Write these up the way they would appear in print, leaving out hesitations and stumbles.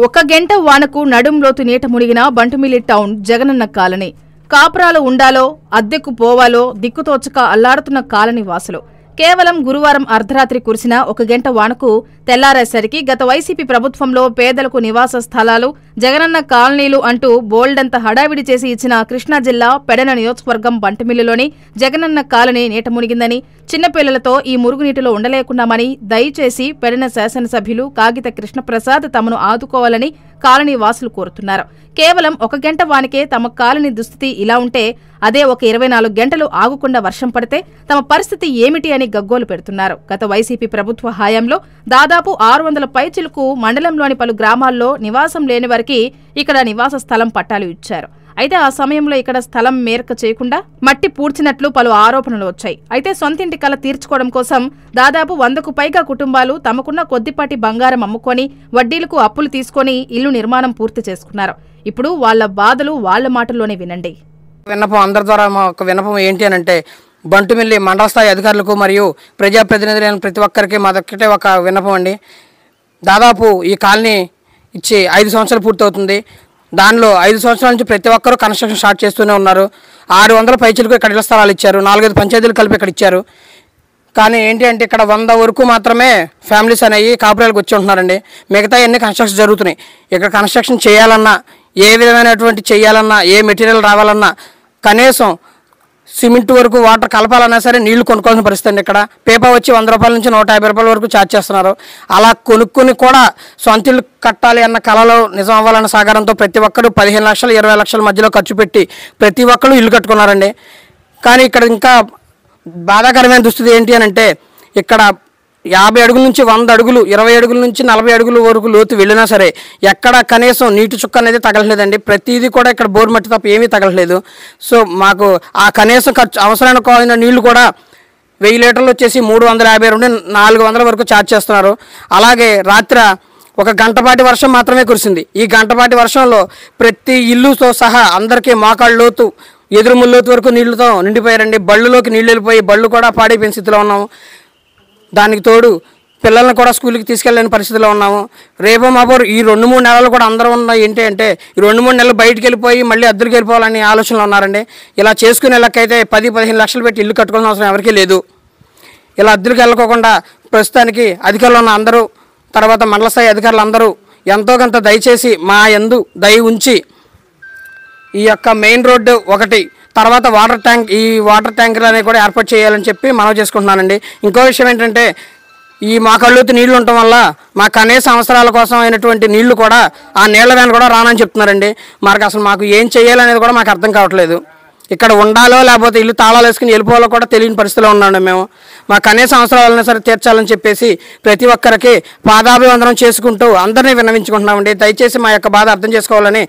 ఒక గంట వానకు నడుంలోతు నీట మునిగిన బంటుమిల్లి టౌన్ జగనన్న కాలనీ. కాపురాలు ఉండాలో అద్దెకు పోవాలో దిక్కుతోచక అల్లాడుతున్న కాలనీ వాసులు. కేవలం గురువారం అర్ధరాత్రి కురిసిన ఒక గంట వానకు తెల్లారేసరికి గత వైసీపీ ప్రభుత్వంలో పేదలకు నివాస స్థలాలు, జగనన్న కాలనీలు అంటూ బోల్డంత హడావిడి చేసి ఇచ్చిన కృష్ణా జిల్లా పెడన నియోజకవర్గం బంటుమిల్లిలోని జగనన్న కాలనీ నీట మునిగిందని, చిన్నపిల్లలతో ఈ మురుగునీటిలో ఉండలేకున్నామని దయచేసి పెడన శాసనసభ్యులు కాగిత కృష్ణప్రసాద్ తమను ఆదుకోవాలని కాలనీ వాసులు కోరుతున్నారు. కేవలం ఒక గంట వానికే తమ కాలనీ దుస్థితి ఇలా ఉంటే అదే ఒక 24 గంటలు ఆగకుండా వర్షం పడితే తమ పరిస్థితి ఏమిటి అని గగ్గోలు పెడుతున్నారు. గత వైసీపీ ప్రభుత్వ హయాంలో దాదాపు 600 పైచిలకు మండలంలోని పలు గ్రామాల్లో నివాసం లేని వారికి ఇక్కడ నివాస స్థలం పట్టాలు ఇచ్చారు. అయితే ఆ సమయంలో ఇక్కడ స్థలం మేరక చేయకుండా మట్టి పూడ్చినట్లు పలు ఆరోపణలు వచ్చాయి. అయితే సొంతింటి కల తీర్చుకోవడం కోసం దాదాపు 100కు పైగా కుటుంబాలు తమకున్న కొద్దిపాటి బంగారం అమ్ముకొని వడ్డీలకు అప్పులు తీసుకొని ఇల్లు నిర్మాణం పూర్తి చేసుకున్నారు. ఇప్పుడు వాళ్ల బాధలు వాళ్ల మాటల్లోనే వినండి. విన్నపం అందరి ద్వారా మా ఒక విన్నపం ఏంటి అని అంటే, బంటుమిల్లి మండల స్థాయి అధికారులకు మరియు ప్రజాప్రతినిధులైన ప్రతి ఒక్కరికి మాదొక్కటే ఒక విన్నపం అండి. దాదాపు ఈ కాలనీ ఇచ్చి 5 సంవత్సరాలు పూర్తవుతుంది. దానిలో 5 సంవత్సరాల నుంచి ప్రతి ఒక్కరూ కన్స్ట్రక్షన్ స్టార్ట్ చేస్తూనే ఉన్నారు. 600 పైచీలకు ఇక్కడ ఇళ్ల స్థలాలు ఇచ్చారు, 4-5 పంచాయతీలు కలిపి ఇక్కడ ఇచ్చారు. కానీ ఏంటి అంటే ఇక్కడ 100 వరకు మాత్రమే ఫ్యామిలీస్ అనేవి కాపురాలకు వచ్చి ఉంటున్నారండి. మిగతా అన్ని కన్స్ట్రక్షన్ జరుగుతున్నాయి. ఇక్కడ కన్స్ట్రక్షన్ చేయాలన్నా, ఏ విధమైనటువంటి చేయాలన్నా, ఏ మెటీరియల్ రావాలన్నా, కనీసం సిమెంట్ వరకు వాటర్ కలపాలన్నా సరే నీళ్లు కొనుక్కోవాల్సిన పరిస్థితి అండి. ఇక్కడ పేపర్ వచ్చి 100 రూపాయల నుంచి 150 రూపాయల వరకు ఛార్జ్ చేస్తున్నారు. అలా కొనుక్కొని కూడా సొంత ఇల్లు కట్టాలి అన్న కళలో నిజం అవ్వాలన్న సాగరంతో ప్రతి ఒక్కరు 15 లక్షలు 20 లక్షల మధ్యలో ఖర్చు పెట్టి ప్రతి ఒక్కరు ఇల్లు కట్టుకున్నారండి. కానీ ఇక్కడ ఇంకా బాధాకరమైన దుస్థితి ఏంటి అని అంటే, ఇక్కడ 50 అడుగుల నుంచి 100 అడుగులు, 20 అడుగుల నుంచి 40 అడుగుల వరకు లోతు వెళ్ళినా సరే ఎక్కడ కనీసం నీటి చుక్క అనేది తగలలేదండి. ప్రతిదీ కూడా ఇక్కడ బోర్ మట్టి తప్ప ఏమీ తగలలేదు. సో మాకు ఆ కనీసం ఖర్చు అవసరానికి కావాల్సిన నీళ్లు కూడా 1000 లీటర్లు వచ్చేసి 350 నుండి 400 వరకు ఛార్జ్ చేస్తున్నారు. అలాగే రాత్రి ఒక గంటపాటి వర్షం మాత్రమే కురిసింది. ఈ గంటపాటి వర్షంలో ప్రతి ఇల్లుతో సహా అందరికీ మోకాళ్ళ లోతు, ఎదురు ముల్లోతు వరకు నీళ్లతో నిండిపోయారండి. బళ్ళులోకి నీళ్ళు వెళ్ళిపోయి బళ్ళు కూడా పాడైపోయిన స్థితిలో ఉన్నాము. దానికి తోడు పిల్లల్ని కూడా స్కూల్కి తీసుకెళ్ళలేని పరిస్థితిలో ఉన్నాము. రేపో మాపో ఈ 2-3 నెలలు కూడా అందరూ ఉన్నాయి. ఏంటి అంటే ఈ 2-3 నెలలు బయటికి వెళ్ళిపోయి మళ్ళీ అద్దెలకు వెళ్ళిపోవాలని ఆలోచనలు ఉన్నారండి. ఇలా చేసుకునే లెక్కైతే 10-15 లక్షలు పెట్టి ఇల్లు కట్టుకోవాల్సిన అవసరం ఎవరికీ లేదు. ఇలా అద్దెలకు వెళ్ళకోకుండా ప్రస్తుతానికి అధికారులు ఉన్న అందరూ, తర్వాత మండల స్థాయి అధికారులు అందరూ ఎంతో కొంత దయచేసి మా యందు దయ ఉంచి ఈ యొక్క మెయిన్ రోడ్డు ఒకటి, తర్వాత ఈ వాటర్ ట్యాంకర్లు అనేవి కూడా ఏర్పాటు చేయాలని చెప్పి మనవి చేసుకుంటున్నానండి. ఇంకో విషయం ఏంటంటే, ఈ మా కళ్ళొత్తి నీళ్లు ఉండటం వల్ల మా కనీస అవసరాల కోసం అయినటువంటి నీళ్లు కూడా ఆ నీళ్ల వ్యాన్ కూడా రానని చెప్తున్నారండి. మాకు ఏం చేయాలనేది కూడా మాకు అర్థం కావట్లేదు. ఇక్కడ ఉండాలో లేకపోతే ఇల్లు తాళాలు వేసుకుని వెళ్ళిపోవాలో కూడా తెలియని పరిస్థితిలో ఉన్నాండి మేము. మా కనీస అవసరాలైనా సరే తీర్చాలని చెప్పేసి ప్రతి ఒక్కరికి పాదాభివందనం చేసుకుంటూ అందరినీ విన్నవించుకుంటున్నామండి. దయచేసి మా యొక్క బాధ అర్థం చేసుకోవాలని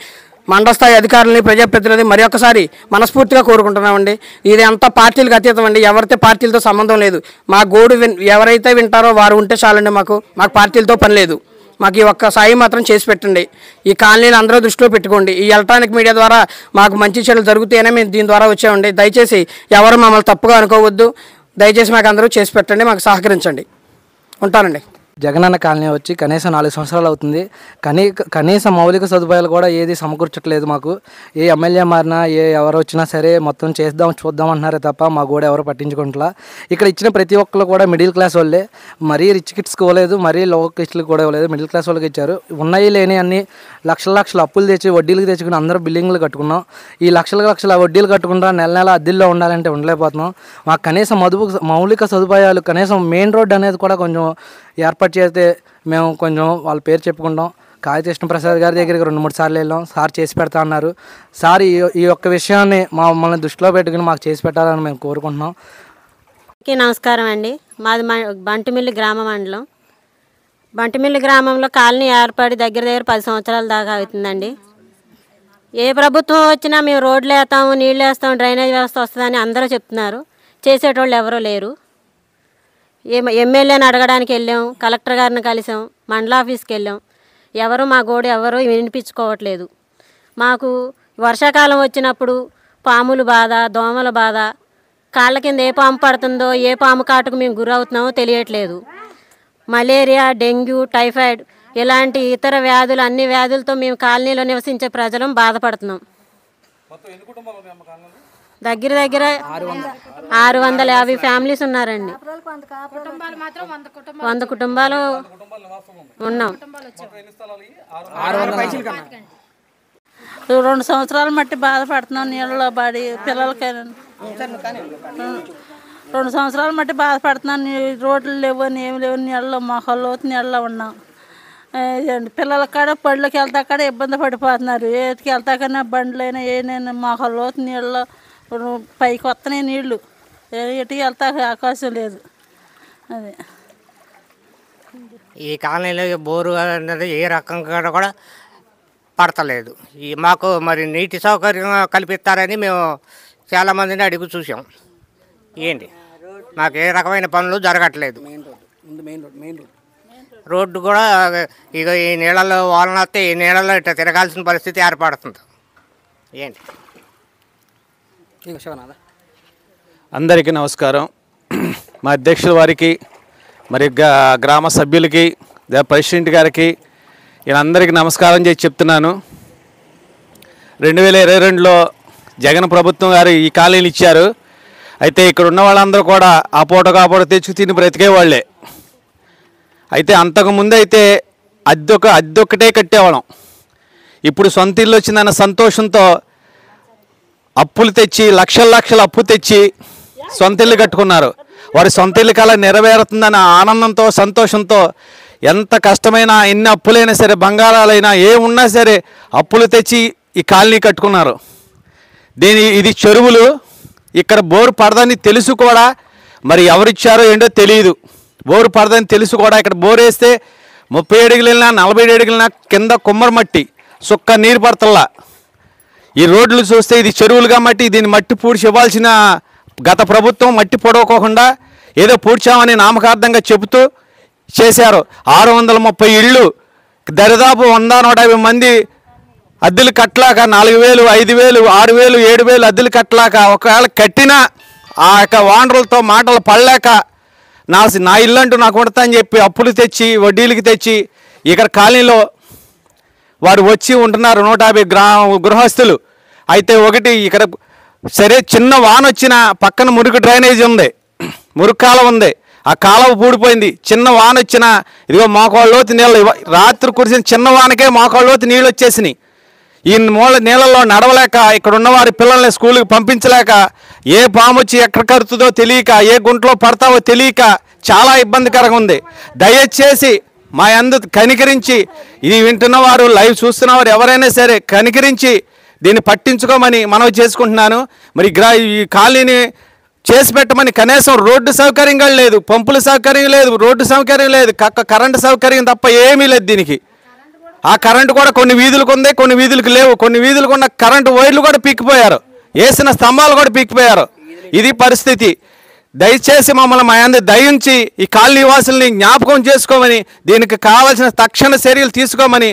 మండల స్థాయి అధికారులని, ప్రజాప్రతినిధులని మరి ఒక్కసారి మనస్ఫూర్తిగా కోరుకుంటున్నామండి. ఇది అంతా పార్టీలకు అతీతం అండి. ఎవరితో పార్టీలతో సంబంధం లేదు. మా గోడు ఎవరైతే వింటారో వారు ఉంటే చాలండి. మాకు పార్టీలతో పని లేదు. మాకు ఈ ఒక్క సాయం మాత్రం చేసి పెట్టండి. ఈ కాలనీని అందరూ దృష్టిలో పెట్టుకోండి. ఈ ఎలక్ట్రానిక్ మీడియా ద్వారా మాకు మంచి చెడులు జరుగుతాయనే మేము దీని ద్వారా వచ్చామండి. దయచేసి ఎవరు మమ్మల్ని తప్పుగా అనుకోవద్దు. దయచేసి మాకు అందరూ చేసి పెట్టండి, మాకు సహకరించండి. ఉంటానండి. జగనన్న కాలనీ వచ్చి కనీసం 4 సంవత్సరాలు అవుతుంది. కనీస మౌలిక సదుపాయాలు కూడా ఏది సమకూర్చట్లేదు మాకు. ఏ ఎమ్మెల్యే మారినా, ఎవరు వచ్చినా సరే మొత్తం చూద్దాం అంటున్నారే తప్ప మా కూడా ఎవరు పట్టించుకుంటా. ఇక్కడ ఇచ్చిన ప్రతి ఒక్కరు కూడా మిడిల్ క్లాస్ వాళ్ళే. మరీ రిచ్ కిడ్స్కి ఇవ్వలేదు, మరీ లో కిడ్స్కి కూడా ఇవ్వలేదు, మిడిల్ క్లాస్ వాళ్ళకి ఇచ్చారు. ఉన్నాయి లేని అన్ని లక్షల అప్పులు తెచ్చి వడ్డీలకు తెచ్చుకుని అందరూ బిల్డింగ్లు కట్టుకున్నాం. ఈ లక్షల వడ్డీలు కట్టుకుంటా నెల అద్దెల్లో ఉండాలంటే ఉండలేకపోతున్నాం. మాకు కనీసం మౌలిక సదుపాయాలు, కనీసం మెయిన్ రోడ్ అనేది కూడా కొంచెం ఏర్పాటు చేస్తే మేము కొంచెం వాళ్ళ పేరు చెప్పుకుంటాం. కాగిత కృష్ణప్రసాద్ గారి దగ్గరికి 2-3 సార్లు వెళ్ళాం. సార్ చేసి పెడతా అన్నారు. సార్ ఈ యొక్క విషయాన్ని మమ్మల్ని దృష్టిలో పెట్టుకుని మాకు చేసి పెట్టాలని మేము కోరుకుంటున్నాం. నమస్కారం అండి. మాది బంటుమిల్లి గ్రామ మండలం. బంటుమిల్లి గ్రామంలో కాలనీ ఏర్పడి దగ్గర 10 సంవత్సరాల దాకా అవుతుందండి. ఏ ప్రభుత్వం వచ్చినా మేము రోడ్లు వేస్తాము, నీళ్ళు వేస్తాము, డ్రైనేజ్ వ్యవస్థ వస్తుందని అందరూ చెప్తున్నారు. చేసేటోళ్ళు ఎవరూ లేరు. ఎమ్మెల్యేని అడగడానికి వెళ్ళాం, కలెక్టర్ గారిని కలిసాం, మండల ఆఫీస్కి వెళ్ళాం. ఎవరు మా గోడు ఎవరు వినిపించుకోవట్లేదు. మాకు వర్షాకాలం వచ్చినప్పుడు పాముల బాధ, దోమల బాధ, కాళ్ళ కింద ఏ పాము పడుతుందో, ఏ పాము కాటుకు మేము గురవుతున్నామో తెలియట్లేదు. మలేరియా, డెంగ్యూ, టైఫాయిడ్ ఇలాంటి ఇతర వ్యాధులు అన్ని వ్యాధులతో మేము కాలనీలో నివసించే ప్రజలం బాధపడుతున్నాం. దగ్గర 650 ఫ్యామిలీస్ ఉన్నారండి. 100 కుటుంబాలు ఉన్నాం. 2 సంవత్సరాలు మట్టి బాధపడుతున్నాం నీళ్ళలో పడి పిల్లలకైనా. 2 సంవత్సరాలు మట్టి బాధపడుతున్నాను. రోడ్లు లేవు అని ఏమి లేవు, నీళ్ళలో మొక్కలు నీళ్ళలో ఉన్నాం. పిల్లల కాడ పళ్ళకి వెళ్తా కాడ ఇబ్బంది పడిపోతున్నారు. ఏటికి వెళ్తాకన్నా బండ్లైనా ఏనైనా మొక్కలు నీళ్ళలో పైకి వస్తున్నాయి నీళ్ళు. ఎటుకి వెళ్తా అవకాశం లేదు. అదే ఈ కాలనీలో బోరు అనేది ఏ రకంగా కూడా పడతలేదు. మాకు మరి నీటి సౌకర్యం కల్పిస్తారని మేము చాలామందిని అడిగి చూసాం. ఏంటి మాకు ఏ రకమైన పనులు జరగట్లేదు. రోడ్డు కూడా ఇక ఈ నీళ్ళలో వాలనొస్తే ఈ నీళ్ళలో ఇట్లా తిరగాల్సిన పరిస్థితి ఏర్పడుతుంది. ఏంటి అందరికీ నమస్కారం. మా అధ్యక్షుల వారికి మరి గ్రామ సభ్యులకి ప్రెసిడెంట్ గారికి వీళ్ళందరికీ నమస్కారం చేసి చెప్తున్నాను. 2022లో జగన్ ప్రభుత్వం గారు ఈ కాలనీలు ఇచ్చారు. అయితే ఇక్కడ ఉన్న వాళ్ళందరూ కూడా ఆ పూట కాపూట తెచ్చుకు తిని బ్రతికేవాళ్ళే. అయితే అంతకుముందు అయితే అద్దొక్కటే కట్టేవాళ్ళం. ఇప్పుడు సొంత ఇల్లు వచ్చిందన్న సంతోషంతో అప్పులు తెచ్చి లక్షల అప్పు తెచ్చి సొంత ఇల్లు కట్టుకున్నారు. వారి సొంత ఇల్లు కళ నెరవేరుతుందన్న ఆనందంతో సంతోషంతో ఎంత కష్టమైనా ఎన్ని అప్పులైనా సరే బంగారాలైనా ఏమున్నా సరే అప్పులు తెచ్చి ఈ కాలనీ కట్టుకున్నారు. ఇది చెరువులు, ఇక్కడ బోరు పడదని తెలుసు కూడా మరి ఎవరిచ్చారో ఏంటో తెలియదు. బోరు పడదని తెలుసు కూడా ఇక్కడ బోరు వేస్తే 30 అడుగులు వెళ్ళినా 40 అడుగులు వెళ్ళినా కింద కుమ్మర మట్టి సుక్క నీరు పడతల్లా. ఈ రోడ్లు చూస్తే ఇది చెరువులుగా మట్టి, దీన్ని మట్టి పూడ్చి ఇవ్వాల్సిన గత ప్రభుత్వం మట్టి పొడవకోకుండా ఏదో పూడ్చామని నామకార్థంగా చెబుతూ చేశారు. 630 ఇళ్ళు దరిదాపు 100-150 మంది అద్దెలు కట్టలాక 4,000, 5,000, 6,000, 7,000 అద్దెలు కట్టలాక ఒకవేళ కట్టినా ఆ యొక్క ఓనర్లతో మాటలు పడలేక నా ఇల్లు అంటూ నాకు ఉండతా అని చెప్పి అప్పులు తెచ్చి వడ్డీలకి తెచ్చి ఇక్కడ కాలనీలో వారు వచ్చి ఉంటున్నారు 150 గృహస్థులు. అయితే ఒకటి ఇక్కడ సరే చిన్న వాన వచ్చిన పక్కన మురుగు డ్రైనేజ్ ఉంది, మురుగు కాలువ ఉంది, ఆ కాలువ పూడిపోయింది. చిన్న వాన వచ్చిన ఇదిగో మోకాళ్ళలోతు నీళ్ళు, రాత్రి కురిసిన చిన్న వానకే మోకాళ్ళలోతు నీళ్ళు వచ్చేసినాయి. ఈ నీళ్ళలో నడవలేక ఇక్కడ ఉన్నవారి పిల్లల్ని స్కూల్కి పంపించలేక ఏ పాము వచ్చి ఎక్కడ కరుతుందో తెలియక ఏ గుంటలో పడతావో తెలియక చాలా ఇబ్బందికరంగా ఉంది. దయచేసి మా అందు కనికరించి ఇది వింటున్నవారు లైవ్ చూస్తున్నవారు ఎవరైనా సరే కనికరించి దీన్ని పట్టించుకోమని మనవి చేసుకుంటున్నాను. మరి ఈ కాలనీని చేసి పెట్టమని కనీసం రోడ్డు సౌకర్యం కూడా లేదు, పంపుల సౌకర్యం లేదు, రోడ్డు సౌకర్యం లేదు, కరెంటు సౌకర్యం తప్ప ఏమీ లేదు దీనికి. ఆ కరెంటు కూడా కొన్ని వీధులకు ఉంది, కొన్ని వీధులకు లేవు. కొన్ని వీధులకు ఉన్న కరెంటు వైర్లు కూడా పీక్కిపోయారు, వేసిన స్తంభాలు కూడా పీక్కిపోయారు. ఇది పరిస్థితి. దయచేసి మమ్మల్ని మా అందరి దయించి ఈ కాలనీ వాసుల్ని జ్ఞాపకం చేసుకోమని, దీనికి కావాల్సిన తక్షణ చర్యలు తీసుకోమని